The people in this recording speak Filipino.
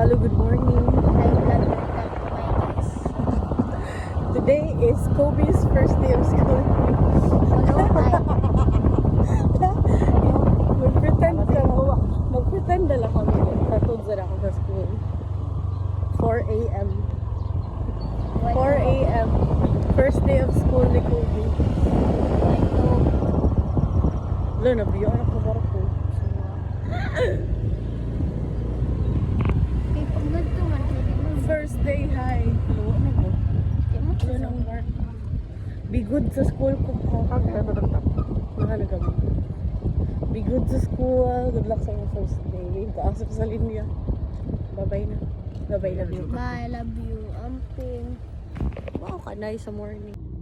Hello, good morning. Today is Kobe's first day of school. Mag-pretend na lang kami. Tatod sa ako sa school. 4 a.m. 4 a.m. First day of school ni Kobe. Wala, nabiyo anak ko barok ko. First day, hi. Hello, ano ko? Yan ang work. Be good sa school ko. Mahalaga mo. Be good sa school. Good luck sa mga first day. Kaasap sa linya. Bye-bye na. Bye-bye, love you. Bye, love you. Amping. Wow, kanay sa morning.